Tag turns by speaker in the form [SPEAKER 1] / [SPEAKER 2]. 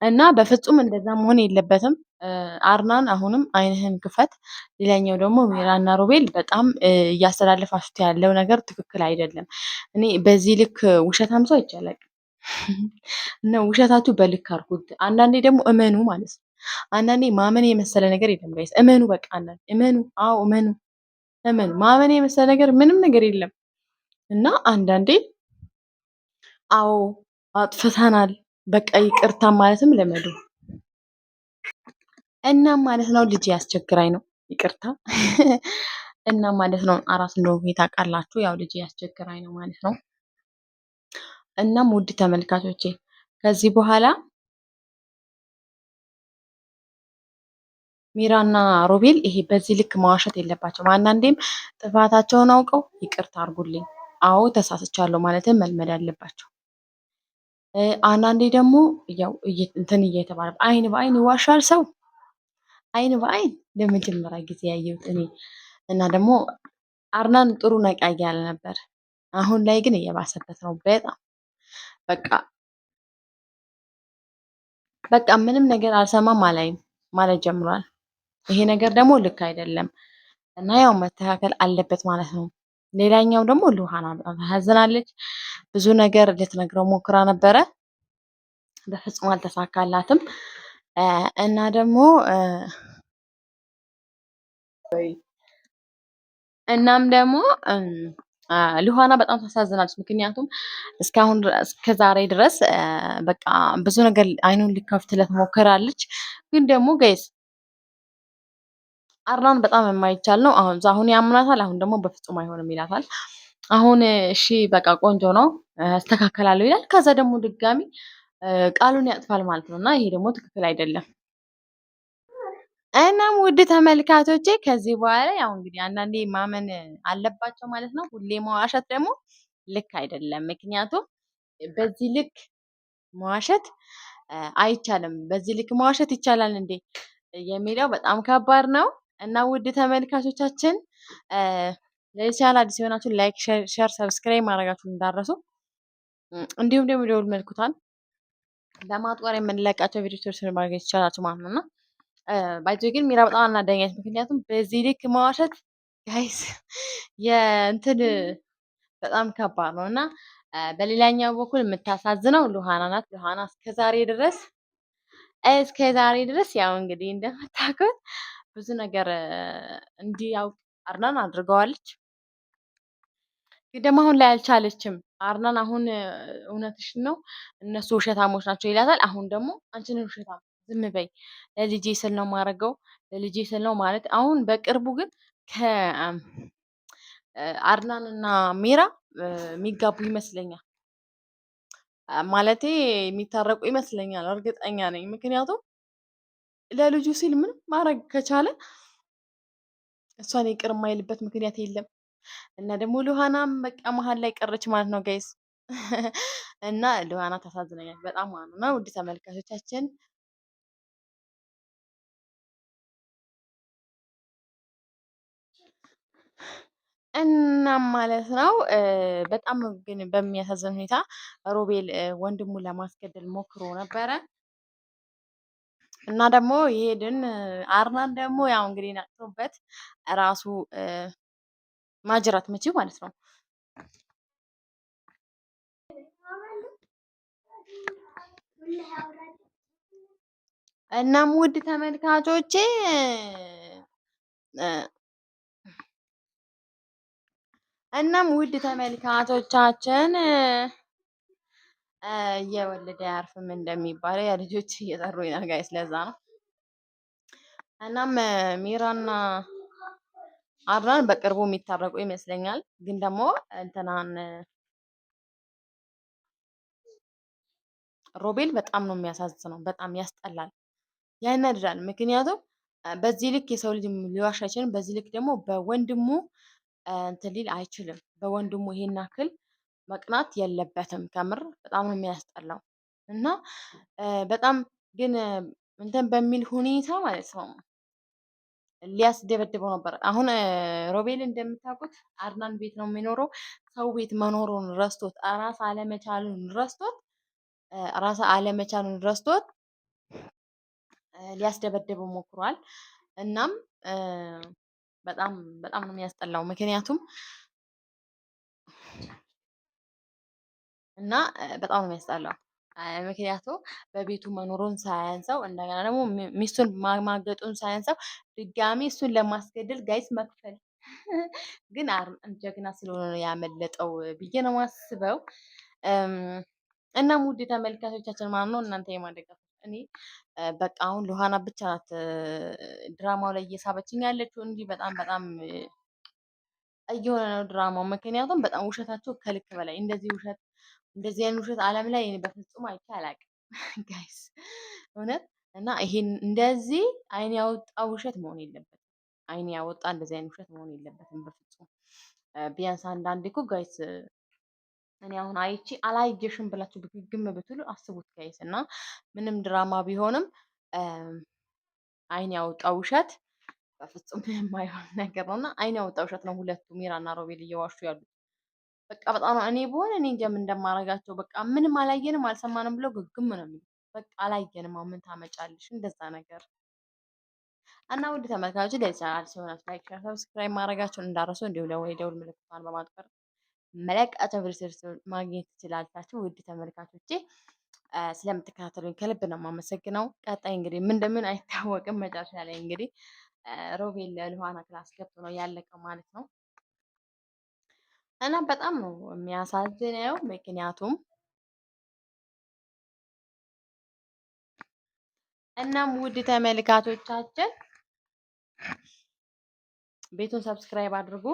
[SPEAKER 1] እና በፍጹም እንደዛ መሆን የለበትም። አርናን አሁንም አይንህን ክፈት። ሌላኛው ደግሞ ሜራና ሮቤል በጣም እያስተላለፋችሁት ያለው ነገር ትክክል አይደለም። እኔ በዚህ ልክ ውሸታም ሰው አይቻላል እና ውሸታችሁ በልክ አድርጉት። አንዳንዴ ደግሞ እመኑ ማለት ነው። አንዳንዴ ማመን የመሰለ ነገር የለም ጋይስ፣ እመኑ በቃ አንዳንዴ እመኑ። አዎ እመኑ፣ እመኑ። ማመን የመሰለ ነገር ምንም ነገር የለም እና አንዳንዴ አዎ አጥፍተናል በቃ ይቅርታ ማለትም ለመዱ። እናም ማለት ነው ልጅ ያስቸግራኝ ነው ይቅርታ። እናም ማለት ነው አራስ እንደሆንኩ ታውቃላችሁ። ያው ልጅ ያስቸግራኝ ነው ማለት ነው። እናም ውድ ተመልካቾቼ ከዚህ በኋላ ሚራና ሮቤል ይሄ በዚህ ልክ መዋሸት የለባቸውም። አንዳንዴም ጥፋታቸውን አውቀው ይቅርታ አድርጉልኝ፣ አዎ ተሳስቻለሁ ማለትም መልመድ አለባቸው። አንዳንዴ ደግሞ ያው እንትን እየተባለ አይን በአይን ይዋሻል ሰው። አይን በአይን ለመጀመሪያ ጊዜ ያየሁት እኔ እና ደግሞ አርናን ጥሩ ነቃ እያለ ነበር። አሁን ላይ ግን እየባሰበት ነው በጣም በቃ በቃ ምንም ነገር አልሰማም አላይም ማለት ጀምሯል። ይሄ ነገር ደግሞ ልክ አይደለም እና ያው መስተካከል አለበት ማለት ነው። ሌላኛው ደግሞ ሉሃና በጣም ታሳዝናለች። ብዙ ነገር ልትነግረው ሞክራ ነበረ፣ በፍጹም አልተሳካላትም። እና ደግሞ እናም ደግሞ ሉሃና በጣም ታሳዝናለች። ምክንያቱም እስካሁን እስከ ዛሬ ድረስ በቃ ብዙ ነገር አይኑን ሊከፍትለት ሞክራለች። ግን ደግሞ ጋይስ አርናን በጣም የማይቻል ነው። አሁን ያምናታል፣ አሁን ደግሞ በፍጹም አይሆንም ይላታል። አሁን እሺ በቃ ቆንጆ ነው አስተካከላለሁ ይላል። ከዛ ደግሞ ድጋሚ ቃሉን ያጥፋል ማለት ነው እና ይሄ ደግሞ ትክክል አይደለም። እናም ውድ ተመልካቾቼ ከዚህ በኋላ ያው እንግዲህ አንዳንዴ ማመን አለባቸው ማለት ነው። ሁሌ መዋሸት ደግሞ ልክ አይደለም። ምክንያቱም በዚህ ልክ መዋሸት አይቻልም። በዚህ ልክ መዋሸት ይቻላል እንዴ የሚለው በጣም ከባድ ነው እና ውድ ተመልካቾቻችን ለዚህ ቻናል አዲስ የሆናችሁ ላይክ፣ ሼር፣ ሰብስክራይብ ማድረጋችሁን እንዳረሱ እንዲሁም ደግሞ ደውል ምልክቱን በማጥቆር የምንለቃቸው ቪዲዮዎች ማግኘት ይቻላችሁ ማለት ነው እና ባይዞ ግን ሚራ በጣም አናዳኛች። ምክንያቱም በዚህ ልክ መዋሸት ጋይስ የእንትን በጣም ከባድ ነው እና በሌላኛው በኩል የምታሳዝነው ሉሃና ናት። ሉሃና እስከዛሬ ድረስ ያው እንግዲህ እንደምታውቁት ብዙ ነገር እንዲያውቅ አርናን አድርገዋለች። ግን ደግሞ አሁን ላይ አልቻለችም። አርናን አሁን እውነትሽን ነው እነሱ ውሸታሞች ናቸው ይላታል። አሁን ደግሞ አንቺን ውሸታም ዝም በይ፣ ለልጄ ስል ነው ማረገው፣ ለልጄ ስል ነው ማለት። አሁን በቅርቡ ግን ከአርናን እና ሜራ የሚጋቡ ይመስለኛል። ማለቴ የሚታረቁ ይመስለኛል፣ እርግጠኛ ነኝ። ምክንያቱም ለልጁ ሲል ምንም ማድረግ ከቻለ እሷን ይቅር የማይልበት ምክንያት የለም። እና ደግሞ ሉሃናም በቃ መሀል ላይ ቀረች ማለት ነው ጋይስ። እና ሉሃና ታሳዝነኛል በጣም ማለት ነው። ውድ ተመልካቾቻችን እናም ማለት ነው በጣም ግን በሚያሳዝን ሁኔታ ሮቤል ወንድሙን ለማስገደል ሞክሮ ነበረ እና ደግሞ ይሄድን አርናን ደግሞ ያው እንግዲህ ነቅቶበት ራሱ ማጅራት መቼ ማለት ነው። እናም ውድ ተመልካቾቼ ተመልካቾቻችን እየወለደ አያርፍም እንደሚባለው ያ ልጆች እየጠሩኝ ነው ጋይስ፣ ለዛ ነው። እናም ሚራና አርናን በቅርቡ የሚታረቁ ይመስለኛል። ግን ደግሞ እንትናን ሮቤል በጣም ነው የሚያሳዝነው፣ በጣም ያስጠላል፣ ያናድዳል። ምክንያቱም በዚህ ልክ የሰው ልጅ ሊዋሽ አይችልም። በዚህ ልክ ደግሞ በወንድሙ እንትን ሊል አይችልም። በወንድሙ ይሄን ያክል መቅናት የለበትም። ከምር በጣም ነው የሚያስጠላው እና በጣም ግን እንትን በሚል ሁኔታ ማለት ነው ሊያስደበድበው ነበር። አሁን ሮቤል እንደምታውቁት አድናን ቤት ነው የሚኖረው። ሰው ቤት መኖሩን ረስቶት ራስ አለመቻሉን ረስቶት ሊያስደበድበው ሞክሯል። እናም በጣም በጣም ነው የሚያስጠላው። ምክንያቱም እና በጣም ነው የሚያስጠላው። ምክንያቱም በቤቱ መኖሩን ሳያንሰው እንደገና ደግሞ ሚስቱን ማማገጡን ሳያንሰው ድጋሚ እሱን ለማስገደል ጋይስ መክፈል ግን ጀግና ስለሆነ ነው ያመለጠው ብዬ ነው የማስበው። እናም ውድ ተመልካቾቻችን ማለት ነው እናንተ የማደጋፍ እኔ በቃ አሁን ሉሃና ብቻ ናት ድራማው ላይ እየሳበችኝ ያለችው እንጂ በጣም በጣም እየሆነ ነው ድራማው። ምክንያቱም በጣም ውሸታቸው ከልክ በላይ እንደዚህ አይነት ውሸት ዓለም ላይ እኔ በፍጹም አይቼ አላውቅም ጋይስ እውነት። እና ይሄን እንደዚህ አይን ያወጣ ውሸት መሆን የለበትም። አይን ያወጣ እንደዚህ አይነት ውሸት መሆን የለበትም በፍጹም። ቢያንስ አንዳንዴ እኮ ጋይስ እኔ አሁን አይቼ አላየሽም ብላችሁ ግግም ብትሉ አስቡት ጋይስ። እና ምንም ድራማ ቢሆንም አይን ያወጣ ውሸት በፍጹም የማይሆን ነገር ነው እና አይን ያወጣ ውሸት ነው ሁለቱ ሚራና ሮቤል እየዋሹ ያሉት። በቃ በጣም ነው እኔ በሆነ እኔ እንጃ ምን እንደማደርጋቸው። በቃ ምንም አላየንም አልሰማንም ብለው ግግም ነው የሚሉት። በቃ አላየንም አሁን ምን ታመጫለሽ እንደዛ ነገር። እና ውድ ተመልካቾች ለዚህ ቻናል ሲሆናችሁ ላይክ፣ ሼር፣ ሰብስክራይብ ማድረጋችሁን እንዳረሱ እንዲሁም ደግሞ የደውል ምልክቷን በማጥቆር መለቃቸው ብርስር ማግኘት ትችላላችሁ። ውድ ተመልካቾቼ ስለምትከታተሉኝ ከልብ ነው የማመሰግነው። ቀጣይ እንግዲህ ምን እንደምን አይታወቅም። መጨረሻ ላይ እንግዲህ ሮቤል ለሉሃና ክላስ ገብቶ ነው ያለቀው ማለት ነው። እና በጣም ነው የሚያሳዝነው። ምክንያቱም እናም ውድ ተመልካቾቻችን ቤቱን ሰብስክራይብ አድርጉ።